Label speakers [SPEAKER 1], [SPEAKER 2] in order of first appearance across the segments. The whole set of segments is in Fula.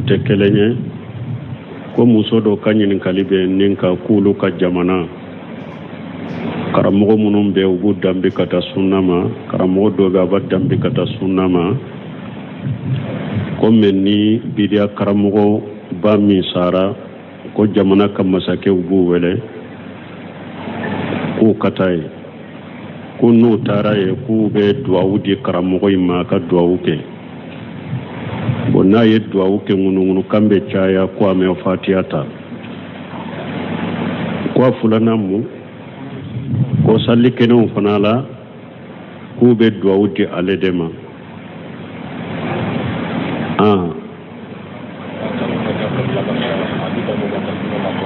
[SPEAKER 1] tɛ kelen ye ko muso dɔ ka ɲininkali bɛ nin ka k'olu ka jamana karamɔgɔ minnu bɛ u b'u danbe ka taa sunna ma karamɔgɔ dɔ bɛ a b'a danbe ka taa sunna ma ko mɛ ni bidiya karamɔgɔ ba min sara ko jamana ka masakɛw b'u wele k'u ka taa ye ko n'u taara ye k'u bɛ duwawu di karamɔgɔ in ma a ka duwawu kɛ bon n'a ye duwawu kɛ ŋunuŋunu kan bɛ caya ko a mɛ fatiha ta ko a filanan mun ko salli kɛnɛw fana la k'u bɛ duwawu di ale de ma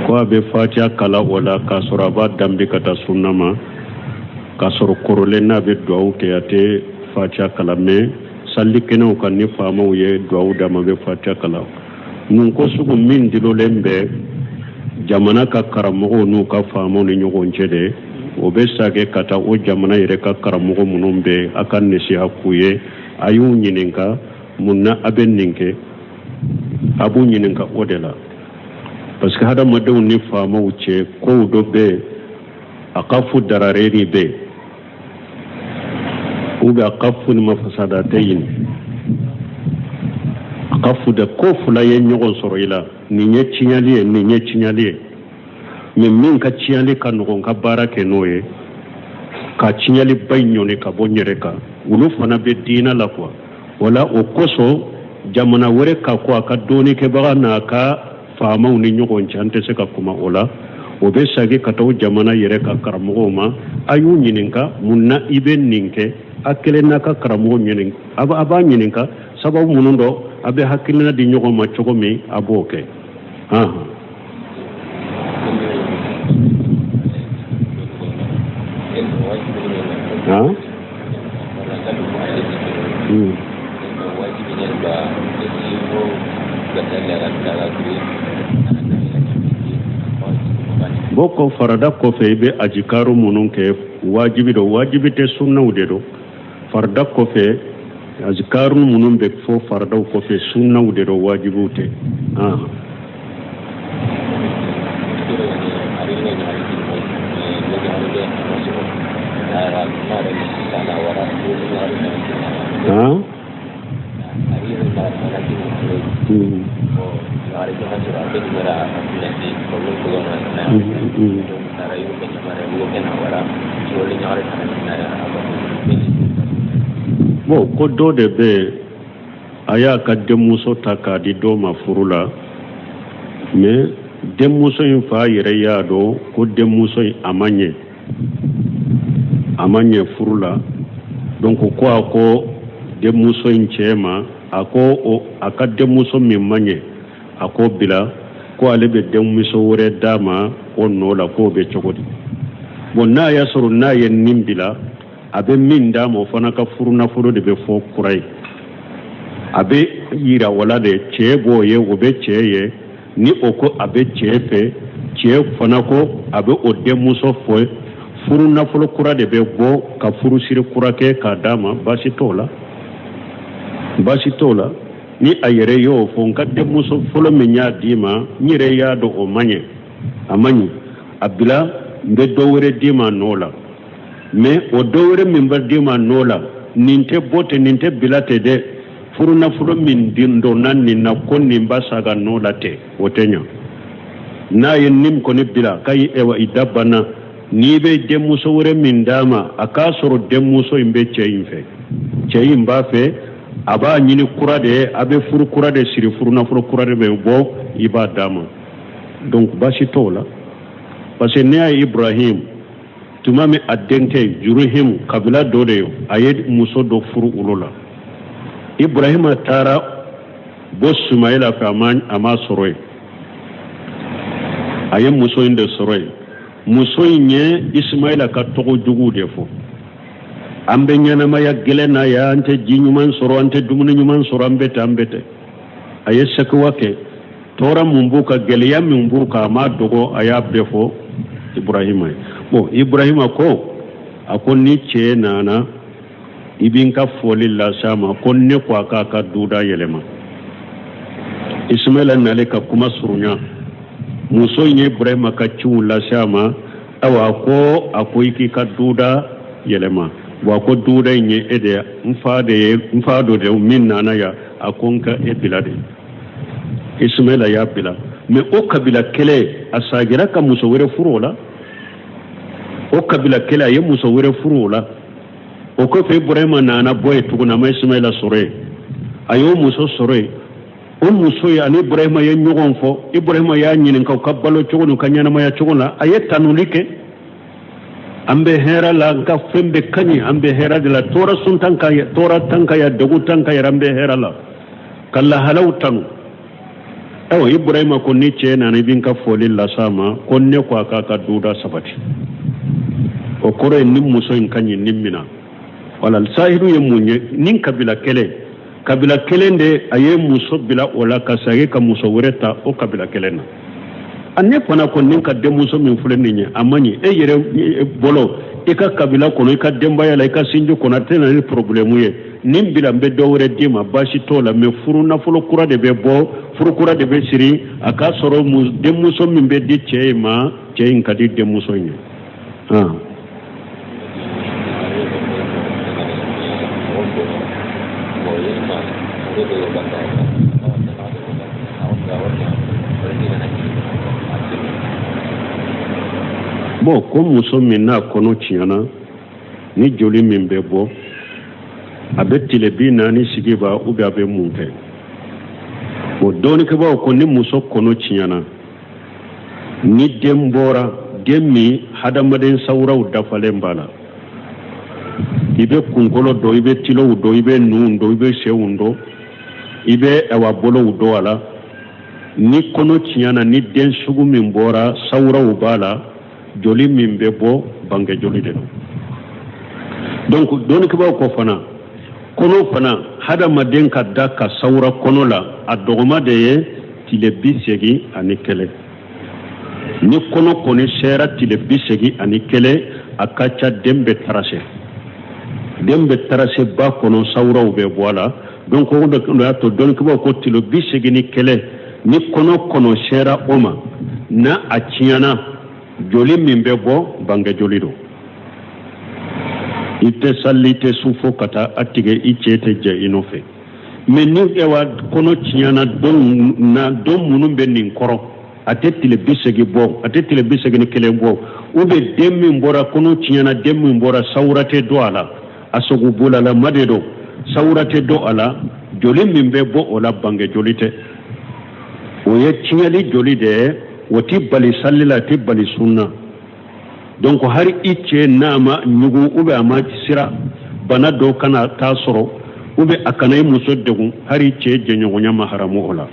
[SPEAKER 1] ko a bɛ fatiha kala o la k'a sɔrɔ a b'a danbe ka taa sunna ma k'a sɔrɔ kɔrɔlen n'a bɛ duwawu kɛ a tɛ fatiha kala mɛ salli kɛnɛw kan ni faamaw ye duwawu d'a ma a bɛ fatiha kala nun ko sugu min dilolen bɛ jamana ka karamɔgɔw n'u ka faamaw ni ɲɔgɔn cɛ de o bɛ sage ka taa o jamana yɛrɛ ka karamɔgɔ minnu bɛ a ka nasiha k'u ye a y'u ɲininka mun na a bɛ nin kɛ a b'u ɲininka o de la parce que hadamadenw ni faamaw cɛ kow dɔ bɛ a ka fu darareni bɛ ou bien a ka fu ni mafasada tɛ yen a ka fu de ko fila ye ɲɔgɔn sɔrɔ i la nin ye tiɲɛli ye nin ye tiɲɛli ye mais min ka tiɲɛli ka nɔgɔn ka baara kɛ n'o ye ka tiɲɛli ba ɲɔni ka bɔ n yɛrɛ kan olu fana bɛ diinɛ la quoi wala o kosɔn jamana wɛrɛ ka ko a ka dɔɔnikɛbaga n'a ka faamaw ni ɲɔgɔn cɛ an tɛ se ka kuma o la o bɛ sagi ka taa jamana yɛrɛ ka karamɔgɔw ma a y'u ɲininka mun na i bɛ nin kɛ a kelen n'a ka karamɔgɔ ɲininka a b'a ɲininka sababu minnu dɔ a bɛ hakilina di ɲɔgɔn ma cogo min a b'o kɛ boko farada kɔfɛ i bɛ ajikaru minnu kɛ wajibi do wajibi tɛ sunnaw de do farada kɔfɛ ajikaru minnu bɛ fɔ faradaw kɔfɛ sunnaw de do wajibiw tɛ bon ko dɔ de bɛ a y'a ka denmuso ta k'a di dɔ ma furu la mais denmuso in fa yɛrɛ y'a dɔn ko denmuso in a ma ɲɛ furu la donc ko a ko denmuso in cɛ ma a ko a ka denmuso min ma ɲɛ a ko bila ko ale bɛ denmuso wɛrɛ d'a ma o nɔ la k'o bɛ cogo di bon n'a y'a sɔrɔ n'a ye nin bila a bɛ min d'a ma o fana ka furu nafolo de bɛ fɔ kura ye a bɛ yira wala de cɛ b'o ye o bɛ cɛ ye ni o ko a bɛ cɛ fɛ cɛ fana ko a bɛ o denmuso fɔ furu nafolo kura de bɛ bɔ ka furu siri kura kɛ k'a d'a ma baasi t'o la ni a yɛrɛ y'o fɔ n ka denmuso fɔlɔ min y'a d'i ma n yɛrɛ y'a dɔn o ma ɲɛ a ma ɲɛ a bila n bɛ dɔ wɛrɛ d'i ma n'o la mais o dɔ wɛrɛ min bɛ d'i ma n'o la nin tɛ bɔ ten nin tɛ bila ten dɛ furu nafolo min donna nin na ko nin ba saga n'o la tɛ o tɛ ɲɛ n'a ye nin kɔni bila k'a ye i da banna n'i bɛ denmuso wɛrɛ min d'a ma a k'a sɔrɔ denmuso in bɛ cɛ in fɛ cɛ in b'a fɛ a b'a ɲini kura de ye a bɛ furu kura de siri furu nafolo kura de bɛ bɔ i b'a d'a ma donc baasi t'o la parce que ne y'a ye Ibrahim tuma min a denkɛ Jurihim kabila dɔ de ye a ye muso dɔ furu olu la Ibrahim taara bɔ Sumayila fɛ a ma sɔrɔ yen a ye muso in de sɔrɔ yen muso in ye Ismaila ka tɔgɔ jugu de fɔ an bɛ ɲɛnamaya gɛlɛn na ya an tɛ ji ɲuman sɔrɔ an tɛ dumuni ɲuman sɔrɔ an bɛ ten a ye sakiwa kɛ tɔɔrɔ mun b'u kan gɛlɛya min b'u kan a ma dogo a y'a bɛɛ fɔ Ibrahima ye bon Ibrahima ko a ko ni cɛ nana i b'i ka foli lase a ma ko ne ko a k'a ka duda yɛlɛma Ismaila nale ka kuma surunya muso nye Ibrahima ka ciwu lasama awa ko akwai ki ka duda yelema wa ko duda nye ede mfado de min nana ya akonka e bilade Ismaila ya bila me o kabila kele asagira ka muso were furola o kabila kele aye muso were furola o ko fe Ibrahima nana boy tuguna ma Ismaila sore ayo muso sore o muso ya ni Ibrahima ya nyogon fo Ibrahima ya nyinin ka balo cogono kanyana ma ya cogona aye tanulike ambe hera la ga fembe kanyi ambe hera de la tora sun tanka ya tora tanka ya dogu tanka ya ambe hera la kala halaw tanu awo Ibrahima ko ni ce na ni bin ka foli la sama ko ne ko aka duda sabati o kore ni muso in kanyi nimmina wala sahiru ye munye nin kabila kelende aye muso bila wala kasage ka muso wereta o kabila kelena anne fana ko nin ka de muso min fuleni nya amani e yere bolo e ka kabila kono e ka demba ya la ka sinjo kono tena ni problème ye nin bila mbe dowre dima bashi tola me furu na fulo kura de be bo furu kura de be siri aka soro mu de muso min be di chema chein ka di de muso nya bo ko muso min na kono tiana ni joli min be bo abe tile bi nani sigiba ube abe munke o doni ke ba ko ni muso kono tiana ni dembora demmi hadamaden sawraw dafale mbala ibe kunkolo do ibe tilo do ibe nundo ibe sewundo ibe awa bolo do ala ni kono tiana ni den sugu min bora sawraw bala joli min be bo bange joli de donc doni ke ba ko fana kono fana hadamaden ka daka sawra kono la adogoma de ye tile bisegi ani kele ni kono koni sera tile bisegi ani kele akacha dembe tarase ba kono sawra ube boala donc ko do ya to don ko ko tile bisegi ni kele ni kono sera oma na achiana joli min be bo bange joli do ite sallite sufo kata atige ichete je inofe mais ni ewa kono chiana don munum be nin koro atetile bisegi ni kele bo ube demmi mbora kono chiana demmi mbora sawrate do ala asogu bula la madedo sawrate do ala joli min be bo ola bange jolite o ye chiali joli de woti bali sallila ti bali sunna donc hari icce nama nyugu ube ama sira bana do kana ta soro ube akanay muso degu hari icce je nyogonya maharamu ola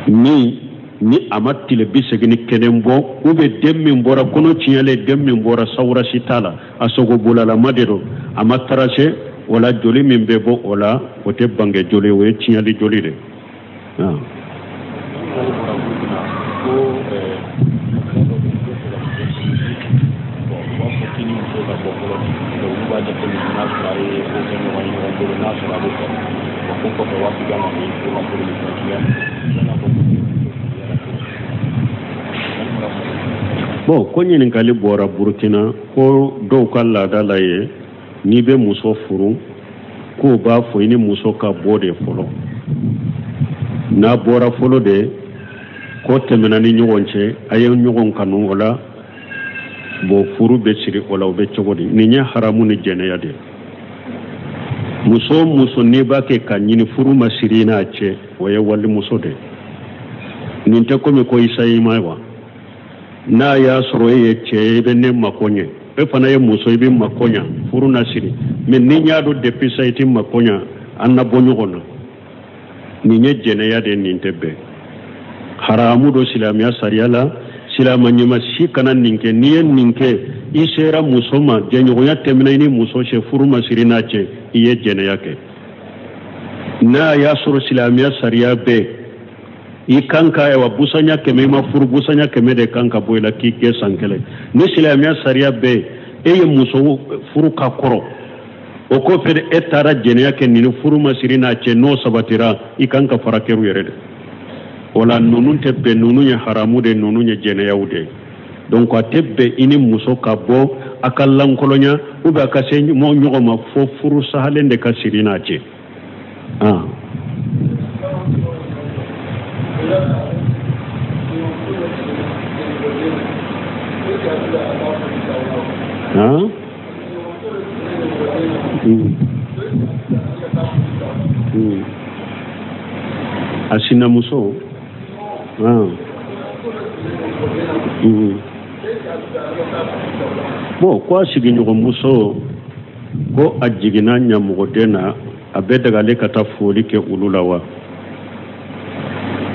[SPEAKER 1] ni amatile bisegini kenembo ube demmi mbora kono chiale demmi mbora sawra sitala asogo bulala madero amatarase wala joli min bebo ola wote bange joli we chiali joli de bon ko nyin ngali bora Burkina ko do kala dala ye ni be muso furu ko ba fo ni muso ka bode folo na bora folo de ko temena ni nyonche ayo nyon kanu wala bo furu be siri wala be chogodi ni nya haramu ni jene ya de muso ne ba ke kanyini furu masirina ce waye walli muso de nin ta komi ko isai maiwa na ya soro ye ce be ne makonye be fana ye muso be makonya furu nasiri men ni nya do depuis sayti makonya anna bonyo gona ni nye jene ya de nin tebe haramu do silamiya sariyala silama nyima sikana ninke niye ninke isera musoma jenyoya temina ini muso she furu masirina ce iye jene yake na ya soro silamiya sariya be ikanka ya busanya keme ma furu busanya keme de kanka boyla kike sankele ni silamiya sariya be eye muso furu ka koro o ko fere etara jene yake ni furu masirina ce no sabatira ikanka farakeru yerede wala nunun tebbe nunu nya haramu de nunu nya jene yawde donc a tebbe ini muso ka bo akallan kolonya ube akase mo nyogoma fo furu sahalende ka sirina ce asina muso bo kwa sigi ɲɔgɔn muso ko a jigina ɲamɔgɔden na a bɛ dagale ka taa foli kɛ olu la wa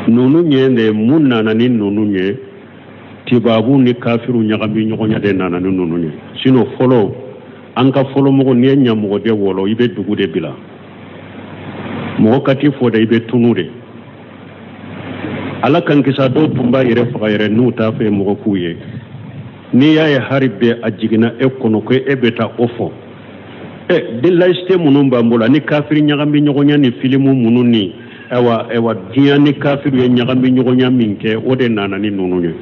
[SPEAKER 1] nunu ɲɛ de mun nana ni nunu ɲɛ tibabu ni kafiru ɲagami ɲɔgɔn ɲɛ de nana ni nunu ɲɛ sinon fɔlɔ an ka fɔlɔmɔgɔ n'i ye ɲamɔgɔden wɔlɔ i bɛ dugu de bila mɔgɔ ka ti fɔ de i bɛ tunu de ala kan kisa dɔw tun b'a yɛrɛ faga yɛrɛ n'u t'a fɛ mɔgɔ k'u ye n'i y'a ye hari bɛɛ a jiginna e kɔnɔ ko e bɛ taa o fɔ de laïcité minnu b'an bolo ani kafiri ɲagami ɲɔgɔnya ni filimu minnu ni ayiwa diɲɛ ni kafiri ye ɲagami ɲɔgɔnya min kɛ o de nana ni ninnu ye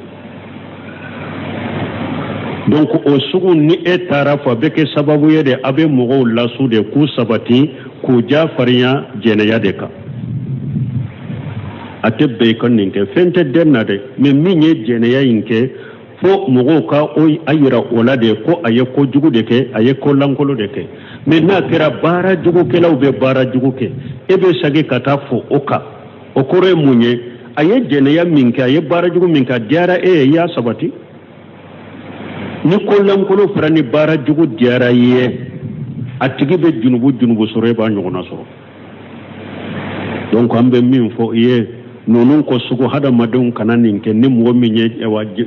[SPEAKER 1] donc o sugu ni e taara fɔ a bɛ kɛ sababu ye de a bɛ mɔgɔw lasu de k'u sabati k'u jafarinya jɛnɛya de kan a tɛ bɛɛ ka nin kɛ fɛn tɛ den na dɛ mais min ye jɛnɛya in kɛ fo mɔgɔw ka a yira o la de ko a ye kojugu de kɛ a ye ko lankolon de kɛ mais n'a kɛra baara jugukɛlaw bɛ baara jugu kɛ e bɛ sagi ka taa fɔ o kan o kɔrɔ ye mun ye a ye jɛnɛya min kɛ a ye baara jugu min kɛ a diyara e ye i y'a sabati ni ko lankolon fara ni baara jugu diyara i ye a tigi bɛ junubu sɔrɔ e b'a ɲɔgɔnna sɔrɔ donc an bɛ min fɔ i ye nunun ko sugu hadamadenw kana nin kɛ ni mɔgɔ min ye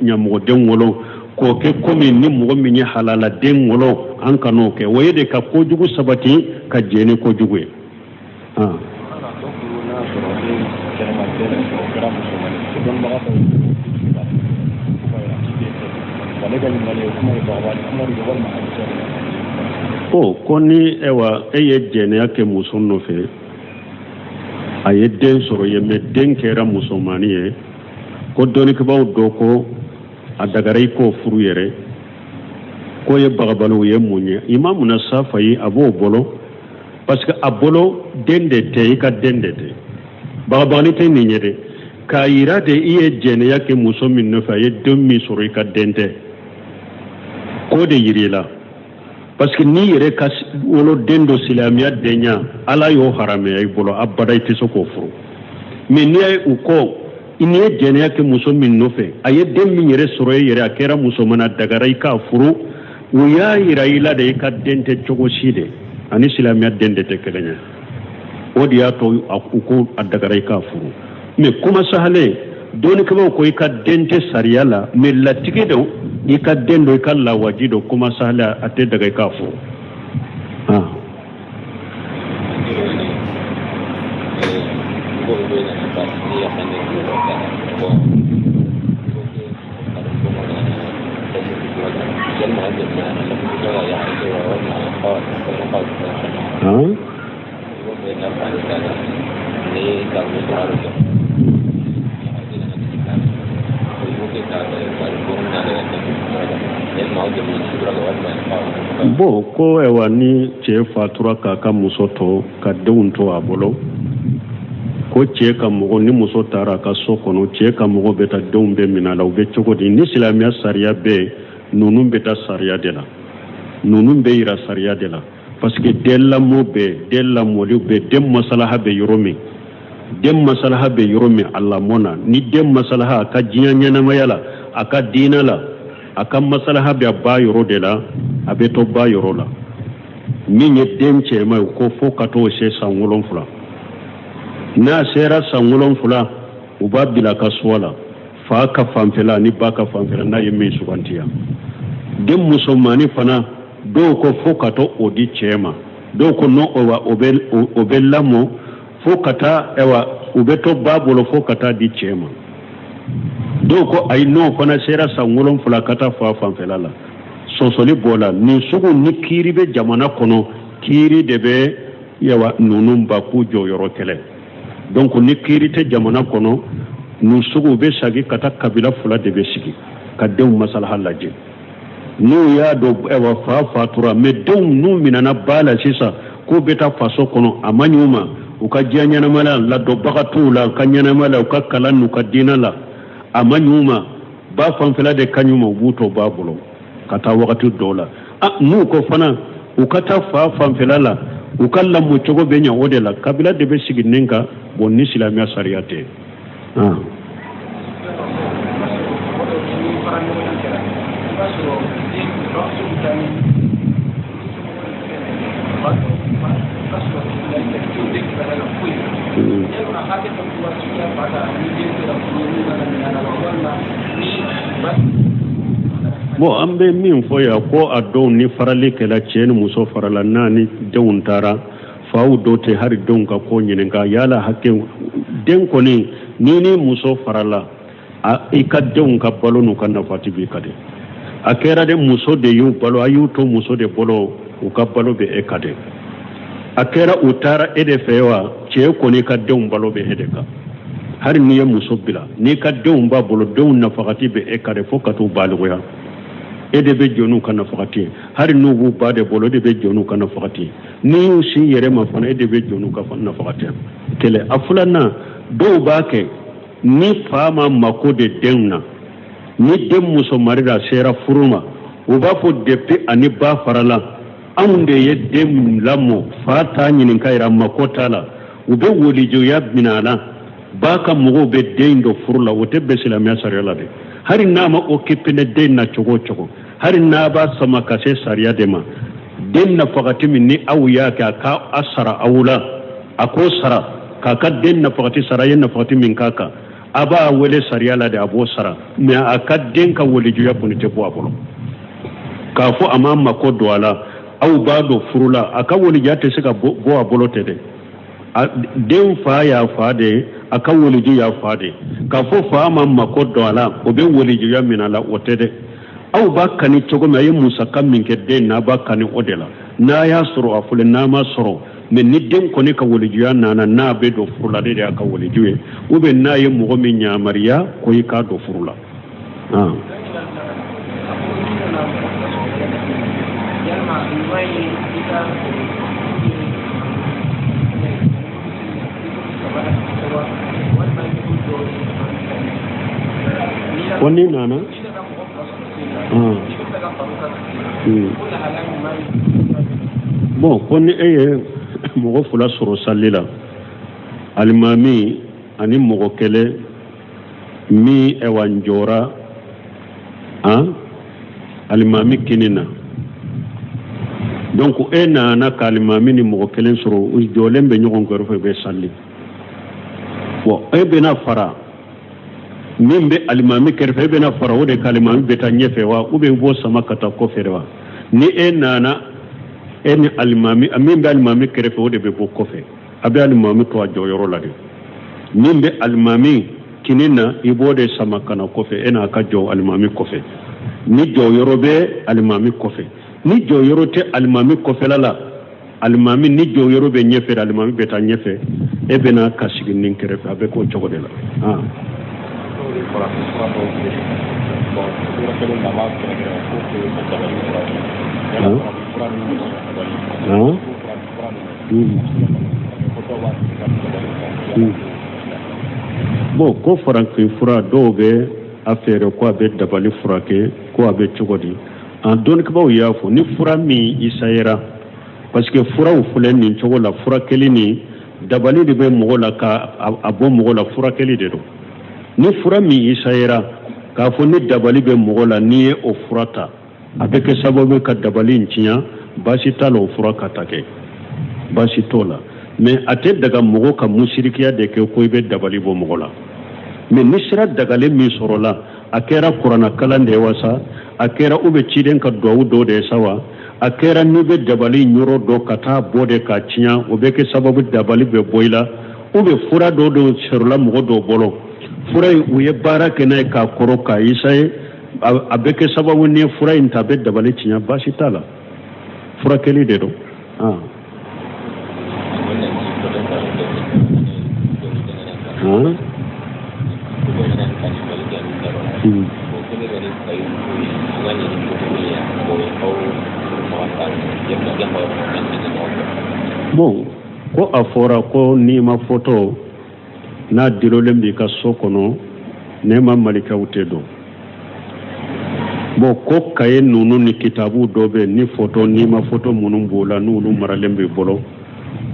[SPEAKER 1] ɲamɔgɔden wolo k'o kɛ komi ni mɔgɔ min ye halaladen wolo an kan'o kɛ o ye de ka kojugu sabati ka jɛ ni kojugu ye ko ni e ye jɛnɛya kɛ muso nɔfɛ a ye den sɔrɔ ye mais den kɛra musomani ye ko dɔnnikɛbaw dɔ ko a dagara i k'o furu yɛrɛ k'o ye bagabaliw ye mun ye Imamu Nasafayi a b'o bolo parce que a bolo den de tɛ i ka den de tɛ bagabagani tɛ nin ye dɛ k'a yira de i ye jɛnɛya kɛ muso min nɔfɛ a ye den min sɔrɔ i ka den tɛ k'o de yir'i la parce que n'i yɛrɛ ka woloden dɔ silamɛya denya ala y'o harameya i bolo abada i tɛ se k'o furu mais n'i ye u kɔ n'i ye jɛnɛya kɛ muso min nɔfɛ a ye den min yɛrɛ sɔrɔ e yɛrɛ a kɛra musomana dagara i k'a furu u y'a yira i la de i ka den tɛ cogo si de ani silamɛya den de tɛ kelen ye o de y'a to u ko a dagara i k'a furu mais kuma sahalen dɔnnikɛlaw ko i ka den tɛ sariya la mais latigi don i ka den do i ka lawaji do kuma sahalen a tɛ daga i k'a furu bon ko ewa ni cɛ fatura k'a ka muso to ka denw to a bolo ko cɛ ka mɔgɔ ni muso taara a ka so kɔnɔ cɛ ka mɔgɔ bɛ taa denw bɛ minɛ a la u bɛ cogo di ni silamɛya sariya bɛ ninnu bɛ taa sariya de la ninnu bɛ yira sariya de la parce que den lamɔ bɛ den lamɔli bɛ den masalaha bɛ yɔrɔ min den masalaha bɛ yɔrɔ min a lamɔ na ni den masalaha a ka diɲɛ ɲɛnamaya la a ka diinɛ la a ka masalaha bɛ a ba yɔrɔ de la a bɛ to ba yɔrɔ la min ye den cɛma ye ko fo ka t'o se san 7 n'a sera san 7 u b'a bila a ka so la fa ka fanfɛla ni ba ka fanfɛla n'a ye min sugantiya den musomani fana dɔw ko fo ka to o di cɛ ma dɔw ko non o bɛ lamɔ fo ka taa u bɛ to ba bolo fo ka taa di cɛ ma dɔw ko ayi n'o fana sera san 7 ka taa fa fanfɛla la sɔsɔli b'o la nin sugu ni kiiri bɛ jamana kɔnɔ kiiri de bɛ ninnu ba k'u jɔyɔrɔ kɛlɛ donc ni kiiri tɛ jamana kɔnɔ nu sugu be sagi kata kabila fula de be sigi ka denw masalaha lajɛ n'u y'a dɔn fa fatura mais denw n'u minana ba la sisan k'u bɛ taa faso kɔnɔ a man ɲi u ma u ka diɲɛ ɲɛnamaya la ladɔnbaga t'u la u ka ɲɛnamaya la u ka kalan n'u ka diinɛ la a man ɲi u ma ba fanfɛla de ka ɲi u ma u b'u to ba bolo ka taa wagati dɔw la n'u ko fana u ka taa fa fanfɛla la u ka lamɔ cogo bɛ ɲɛ o de la kabila de bɛ sigi nin kan bon ni silamɛya sariya tɛ bon an bɛ min fɔ yan ko a dɔw ni farali kɛla cɛ ni muso farala n'a ni denw taara faw dɔw tɛ hali denw ka ko ɲininka yala hakɛ den kɔni ni muso farala i ka denw ka balo n'u ka nafati b'i ka de a kɛra de muso de y'u balo a y'u to muso de bolo u ka balo bɛ e ka de a kɛra u taara e de fɛ wa cɛ kɔni ka denw balo bɛ e de kan hali n'i ye muso bila n'i ka denw b'a bolo denw nafagati bɛ e ka de fo ka t'u baligoya e de bɛ jɔ n'u ka nafagati hali n'u b'u ba de bolo e de bɛ jɔ n'u ka nafagati n'i y'u sin yɛrɛ ma fana e de bɛ jɔ n'u ka nafagati kɛlɛ a filanan dɔw b'a kɛ ni fa ma mako de denw na ni den muso marira sera furu ma u b'a fɔ depuis ani ba farala anw de ye den lamɔ fa t'a ɲininka yɛrɛ mako t'a la u bɛ wolijuya minɛ a la ba ka mɔgɔw bɛ den dɔ furu la o tɛ bɛn silamɛya sariya la dɛ hali n'a ma occupé den na cogo o cogo hali n'a b'a sama ka se sariya de ma den nafagati min ni aw y'a kɛ a k'a sara aw la a k'o sara k'a ka den nafagati sara ye nafagati min k'a kan a b'a wele sariya la de a b'o sara mais a ka den ka walijuya kɔni tɛ bɔ a bolo k'a fɔ a ma mako don a la aw b'a dɔn furu la a ka walijuya tɛ se ka bɔ a bolo tɛ dɛ den fa y'a fa de a ka waliju y'a fa de k'a fɔ fa ma mako don a la o bɛ walijuya min a la o tɛ dɛ aw b'a kani cogo min a ye musaka min kɛ den n'a b'a kani o de la n'a y'a sɔrɔ a fɔlen n'a ma sɔrɔ mais ni den kɔni ka walijuya nana n'a bɛ don furu la de y'a ka waliju ye ou bien n'a ye mɔgɔ min yamariya ko i k'a don furu la ko ni nana bon ko ni e ye mɔgɔ fila sɔrɔ sali la alimami ani mɔgɔ kelen min ewan jɔra alimami kini na donc e nana ka alimami ni mɔgɔ kelen sɔrɔ u jɔlen bɛ ɲɔgɔn kɛrɛfɛ bɛ sali bon e bɛna fara min bɛ alimami kɛrɛfɛ e bɛna fara o de ka alimami bɛ taa ɲɛfɛ wa ou bien b'o sama ka taa kɔfɛ de wa ni e nana e ni alimami min bɛ alimami kɛrɛfɛ o de bɛ bɔ kɔfɛ a bɛ alimami to a jɔyɔrɔ la de min bɛ alimami kini na i b'o de sama ka na kɔfɛ e n'a ka jɔ alimami kɔfɛ ni jɔyɔrɔ bɛ alimami kɔfɛ ni jɔyɔrɔ tɛ alimami kɔfɛla la alimami ni jɔyɔrɔ bɛ ɲɛfɛ alimami bɛ taa ɲɛfɛ e bɛna ka sigi nin kɛrɛfɛ a bɛ k'o cogo de la bon ko farankin fura dɔw bɛ a fɛɛrɛ ko a bɛ dabali furakɛ ko a bɛ cogo di dɔnnibaw y'a fɔ ni fura min isayera parce que furaw filɛ nin cogo la furakɛli ni dabali de bɛ mɔgɔ la ka a bɔ mɔgɔ la furakɛli de don ni fura min isayera k'a fɔ ni dabali bɛ mɔgɔ la n'i ye o fura ta a bɛ kɛ sababu ka dabali in tiɲɛ baasi t'a la o fura ka ta kɛ baasi t'o la mais a tɛ daga mɔgɔ ka musirikiya de kɛ ko i bɛ dabali bɔ mɔgɔ la mais ni sira dagalen min sɔrɔla a kɛra kuranna kalan de ye wa sa a kɛra u bɛ ciden ka duwawu dɔ de ye sa wa a kɛra n'i bɛ dabali yɔrɔ dɔ ka taa bɔ de k'a tiɲɛ o bɛ kɛ sababu dabali bɛ bɔ i la u bɛ fura dɔ sɔrɔla mɔgɔ dɔw bolo fura in u ye baara kɛ n'a ye k'a kɔrɔ k'a isaye a bɛ kɛ sababu ni fura in ta a bɛ dabali tiɲɛ baasi t'a la furakɛli de don ko a fɔra ko n'i ma photo n'a dirolen b'i ka so kɔnɔ nɛɛma malikaw tɛ don bon ko kaye ninnu ni kitabu dɔ bɛ ni photo n'i ma photo minnu b'o la n'olu maralen b'i bolo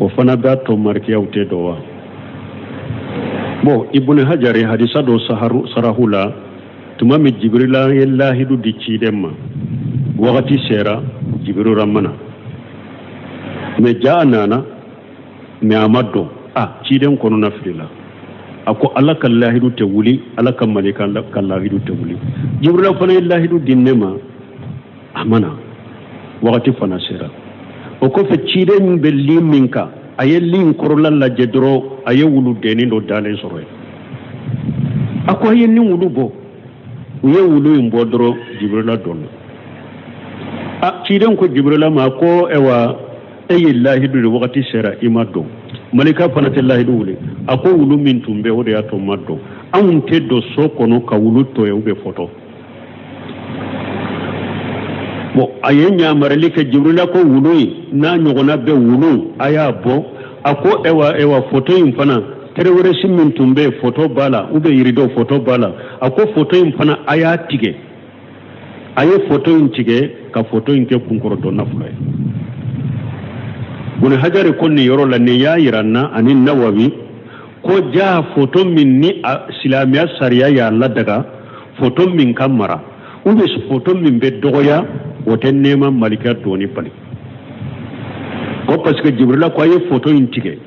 [SPEAKER 1] o fana b'a to marikiyaw tɛ dɔn wa bon ibn hajari hadisa dɔ sarahu la tuma min jibrila ye lahidu di ciden ma wagati sera jibrilu ramana mais ja nana mais a ma dɔn ciden kɔnɔna filila a ko ala ka lahidu tɛ wuli ala ka malika ka lahidu tɛ wuli jibrila fana ye lahidu di ne ma a mana wagati fana sera o kɔfɛ ciden min bɛ li min kan a ye li in kɔrɔla lajɛ dɔrɔn a ye wulu dennin dɔ dalen sɔrɔ yen a ko a ye nin wulu bɔ u ye wulu in bɔ dɔrɔn jibrila dɔnna ciden ko jibrila ma ko ewa e ye lahidu de wagati sera i ma dɔn malika fana tɛ lahidu wuli a ko wulu min tun bɛ o de y'a to ma dɔn anw tɛ don so kɔnɔ ka wulu to ye u bɛ fɔtɔ bon a ye ɲamarali kɛ jibrila ko wulu in n'a ɲɔgɔnna bɛ wulu a y'a bɔ a ko ewa photo in fana terroriste min tun bɛ photo b'a la ou bien yiridenw photo b'a la a ko photo in fana a y'a tigɛ a ye photo in tigɛ ka photo in kɛ kunkɔrɔdonna fila ye Ibn Hajari ko nin yɔrɔ la nin y'a yira n na ani Nawawi ko jaa photo min ni silamɛya sariya y'a ladaga photo min ka mara ou bien photo min bɛ dɔgɔya o tɛ nɛɛma malika dɔɔni bali ko parce que Jibrila ko a ye photo in tigɛ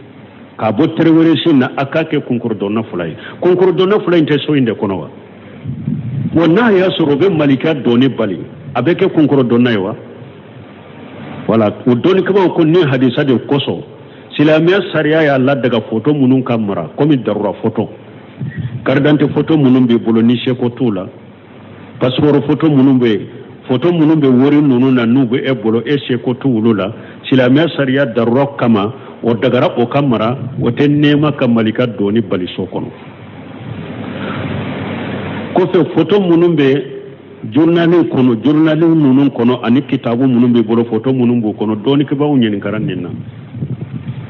[SPEAKER 1] k'a bɔ terroriste na a k'a kɛ kunkɔrɔdonna fila ye kunkɔrɔdonna fila in tɛ so in de kɔnɔ wa wa n'a y'a sɔrɔ o bɛ malika dɔɔni bali a bɛ kɛ kunkɔrɔdonna ye wa wala o dɔɔni kabaw ko ni hadisa de kosɔn silamɛya sariya y'a ladaga photo minnu ka mara komi darura photo carte d'identité photo minnu b'i bolo ni seko t'u la passeport photo minnu bɛ wari ninnu na n'u bɛ e bolo e seko t'olu la silamɛya sariya darura kama o dagara o ka mara o tɛ nɛɛma ka malika dɔɔni bali so kɔnɔ kɔfɛ photo minnu bɛ journalin ninnu kɔnɔ ani kitabu minnu b'i bolo photo minnu b'u kɔnɔ dɔɔni kibaw ɲininkara nin na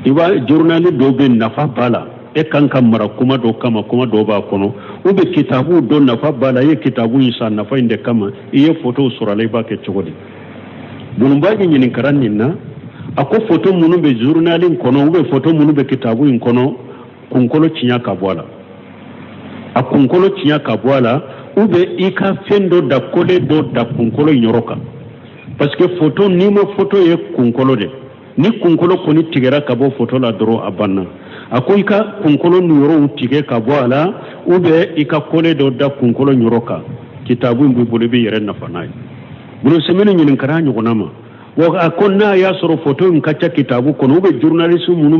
[SPEAKER 1] i b'a journalin dɔw bɛ nafa b'a la e kan ka mara kuma dɔ kama kuma dɔ b'a kɔnɔ ou bien kitabu dɔ nafa b'a la i ye kitabu in san nafa in de kama i ye photo sɔrɔ a la i b'a kɛ cogo di bunubaa ye ɲininkara nin na a ko photo minnu bɛ journalin kɔnɔ ou bien photo minnu bɛ kitabu in kɔnɔ kunkolo tiɲɛ ka bɔ a la a kunkolo tiɲɛ ka bɔ a la ou bien i ka fɛn dɔ da kole dɔ da kunkolo in yɔrɔ kan parce que photo n'i ma photo ye kunkolo de ni kunkolo kɔni tigɛra ka bɔ photo la dɔrɔn a banna a ko i ka kunkolo yɔrɔw tigɛ ka bɔ a la ou bien i ka kole dɔ da kunkolo yɔrɔ kan kitabu in b'i bolo i b'i yɛrɛ nafa n'a ye bulosɛmɛni ɲininkara ɲɔgɔnna ma wa a ko n'a y'a sɔrɔ photo in ka ca kitabu kɔnɔ ou bien journaliste minnu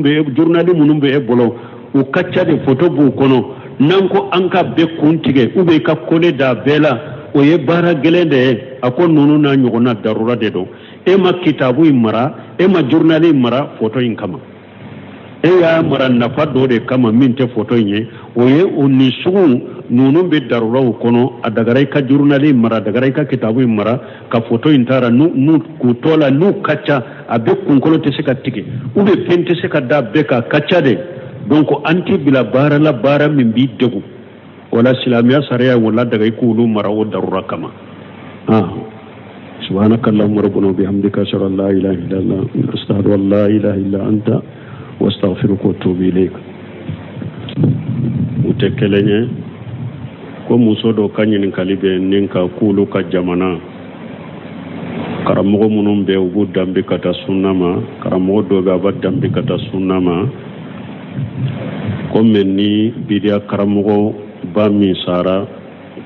[SPEAKER 1] bɛ e bolo u ka ca de photo b'u kɔnɔ n'an ko an ka bɛɛ kun tigɛ ou bien i ka kole da bɛɛ la o ye baara gɛlɛn de ye a ko ninnu n'a ɲɔgɔnna darura de don e ma kitabu in mara e ma journal in mara photo in kama e y'a mara nafa dɔ de kama min tɛ photo in ye o ye o ni sugu ninnu bɛ daruraw kɔnɔ a dagara i ka journal in mara a dagara i ka kitabu in mara ka photo in taara k'u tɔ la n'u ka ca a bɛ kunkolo tɛ se ka tigɛ ou bien fɛn tɛ se ka da bɛɛ kan a ka ca de donc an t'i bila baara la baara min b'i degun wala silamɛya sariya wala daga i k'olu mara o darura kama سبحانك اللهم ربنا وبحمدك أشهد أن لا إله إلا أنت أستغفرك ولا إله إلا أنت واستغفرك وأتوب إليك utekelenye ko muso dɔ ka ɲininkali bɛ nin ka k'olu ka jamana karamɔgɔ minnu bɛ u b'u danbe ka taa sunna ma karamɔgɔ dɔw bɛ a b'a danbe ka taa sunna ma komi ni bidiya karamɔgɔ ba min sara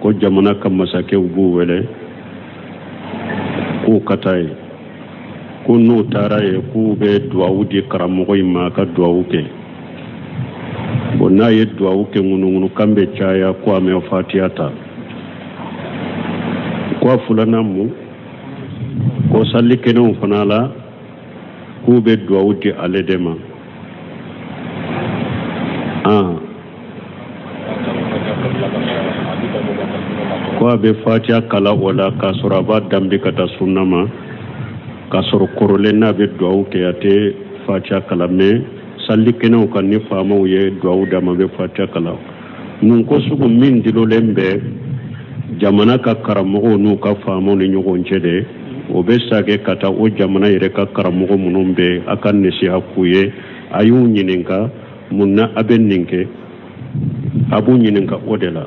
[SPEAKER 1] ko jamana ka masakɛw b'u wele k'u ka taa ye ko n'u taara ye k'u bɛ duwawu di karamɔgɔ in ma ka duwawu kɛ bon n'a ye duwawu kɛ ŋunuŋunu kan bɛ caya ko a mɛ fatiya ta ko a filanan mun ko sali kɛnɛw fana la k'u bɛ duwawu di ale de ma ko a bɛ fatiya kala o la k'a sɔrɔ a b'a danbe ka taa sunna ma k'a sɔrɔ kɔrɔlen n'a bɛ duwawu kɛ a tɛ fatiya kala mais salli kene kan ni faamaw ye duwawu dama be fatiha kala nun ko sugu min dilolen bɛ jamana ka karamɔgɔw n'u ka faamaw ni ɲɔgɔn cɛ de o bɛ sage ka taa o jamana yɛrɛ ka karamɔgɔ minnu bɛ a ka nasiha k'u ye a y'u ɲininka mun na a bɛ nin kɛ a b'u ɲininka o de la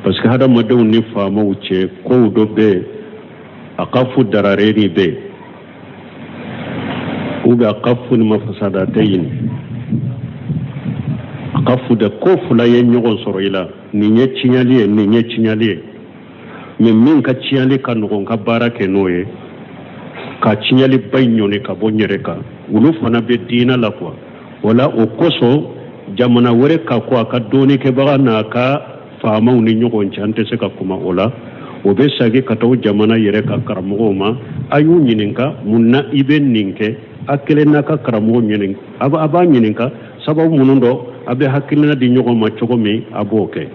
[SPEAKER 1] parce que hadamadenw ni faamaw cɛ kow dɔ bɛ a ka fu darareni bɛ a ka fu ni mafasada tɛ ɲini a ka fu de ko fila ye ɲɔgɔn sɔrɔ i la nin ye tiɲɛli ye nin ye tiɲɛli ye mais min ka tiɲɛli ka nɔgɔn ka baara kɛ n'o ye ka tiɲɛli ba in ɲɔni ka bɔ n yɛrɛ kan olu fana bɛ diinɛ la quoi wala o kosɔn jamana wɛrɛ ka ko a ka dɔɔnikɛbaga n'a ka faamaw ni ɲɔgɔn cɛ an tɛ se ka kuma o la o bɛ sagi ka taa jamana yɛrɛ ka karamɔgɔw ma a y'u ɲininka mun na i bɛ nin kɛ a kelen n'a ka karamɔgɔ ɲininka a b'a ɲininka sababu minnu dɔ a bɛ hakilina di ɲɔgɔn ma cogo min a b'o kɛ